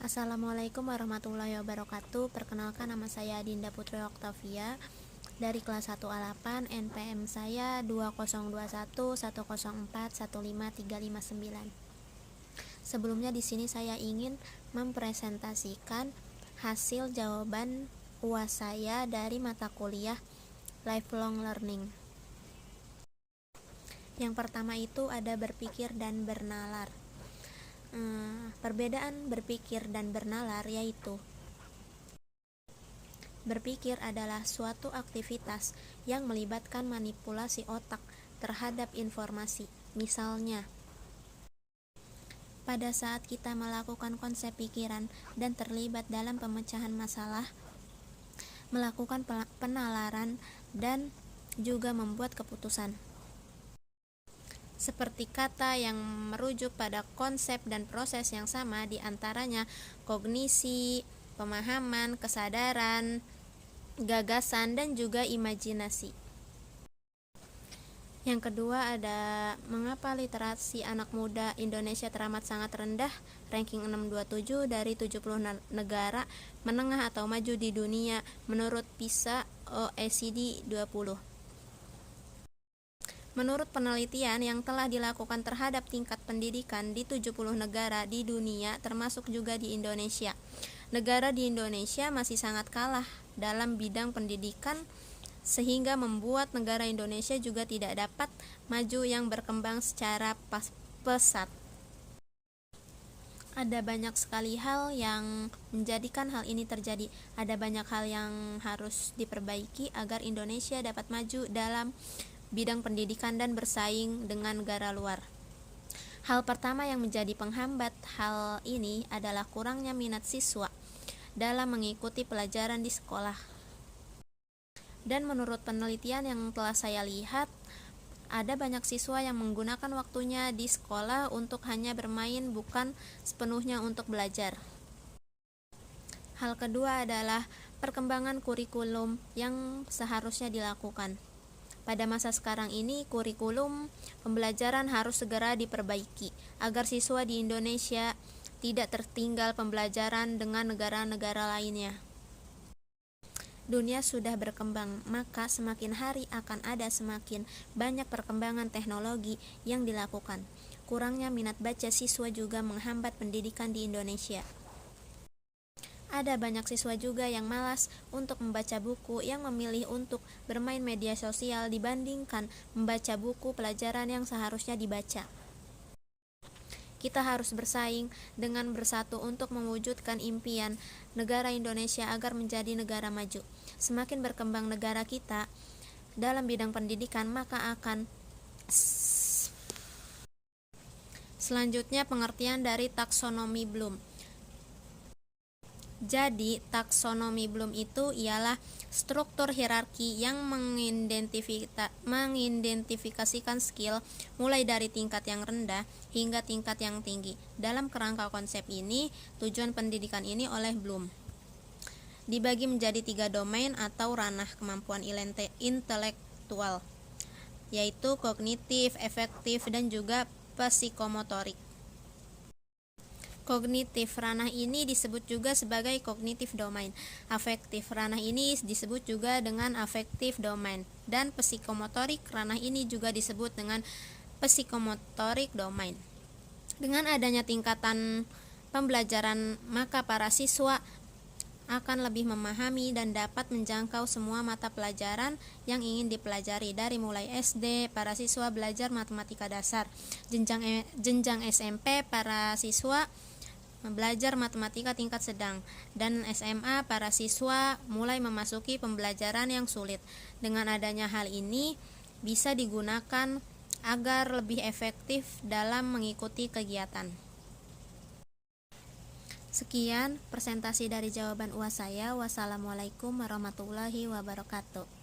Assalamualaikum warahmatullahi wabarakatuh. Perkenalkan, nama saya Dinda Putri Oktavia dari kelas 1A8. NPM saya 202110415359. Sebelumnya di sini saya ingin mempresentasikan hasil jawaban UAS saya dari mata kuliah Lifelong Learning. Yang pertama itu ada berpikir dan bernalar. Perbedaan berpikir dan bernalar yaitu berpikir adalah suatu aktivitas yang melibatkan manipulasi otak terhadap informasi. Misalnya, pada saat kita melakukan konsep pikiran dan terlibat dalam pemecahan masalah, melakukan penalaran, dan juga membuat keputusan. Seperti kata yang merujuk pada konsep dan proses yang sama, diantaranya kognisi, pemahaman, kesadaran, gagasan, dan juga imajinasi. Yang kedua ada mengapa literasi anak muda Indonesia teramat sangat rendah, ranking 627 dari 70 negara menengah atau maju di dunia menurut PISA OECD 20. Menurut penelitian yang telah dilakukan terhadap tingkat pendidikan di 70 negara di dunia, termasuk juga di Indonesia, negara di Indonesia masih sangat kalah dalam bidang pendidikan, sehingga membuat negara Indonesia juga tidak dapat maju yang berkembang secara pesat. Ada banyak sekali hal yang menjadikan hal ini terjadi. Ada banyak hal yang harus diperbaiki agar Indonesia dapat maju dalam bidang pendidikan dan bersaing dengan negara luar. Hal pertama yang menjadi penghambat hal ini adalah kurangnya minat siswa dalam mengikuti pelajaran di sekolah. Dan menurut penelitian yang telah saya lihat, ada banyak siswa yang menggunakan waktunya di sekolah untuk hanya bermain, bukan sepenuhnya untuk belajar. Hal kedua adalah perkembangan kurikulum yang seharusnya dilakukan. Pada masa sekarang ini, kurikulum pembelajaran harus segera diperbaiki agar siswa di Indonesia tidak tertinggal pembelajaran dengan negara-negara lainnya. Dunia sudah berkembang, maka semakin hari akan ada semakin banyak perkembangan teknologi yang dilakukan. Kurangnya minat baca siswa juga menghambat pendidikan di Indonesia. Ada banyak siswa juga yang malas untuk membaca buku, yang memilih untuk bermain media sosial dibandingkan membaca buku pelajaran yang seharusnya dibaca. Kita harus bersaing dengan bersatu untuk mewujudkan impian negara Indonesia agar menjadi negara maju. Semakin berkembang negara kita dalam bidang pendidikan, maka akan selanjutnya pengertian dari taksonomi Bloom. Jadi, taksonomi Bloom itu ialah struktur hierarki yang mengidentifikasikan skill mulai dari tingkat yang rendah hingga tingkat yang tinggi. Dalam kerangka konsep ini, tujuan pendidikan ini oleh Bloom dibagi menjadi 3 domain atau ranah kemampuan intelektual, yaitu kognitif, efektif, dan juga psikomotorik. Kognitif, ranah ini disebut juga sebagai kognitif domain. Afektif, ranah ini disebut juga dengan afektif domain. Dan psikomotorik, ranah ini juga disebut dengan psikomotorik domain. Dengan adanya tingkatan pembelajaran, maka para siswa akan lebih memahami dan dapat menjangkau semua mata pelajaran yang ingin dipelajari. Dari mulai SD, para siswa belajar matematika dasar. Jenjang SMP, para siswa belajar matematika tingkat sedang, dan SMA para siswa mulai memasuki pembelajaran yang sulit. Dengan adanya hal ini bisa digunakan agar lebih efektif dalam mengikuti kegiatan. Sekian presentasi dari jawaban UAS saya. Wassalamualaikum warahmatullahi wabarakatuh.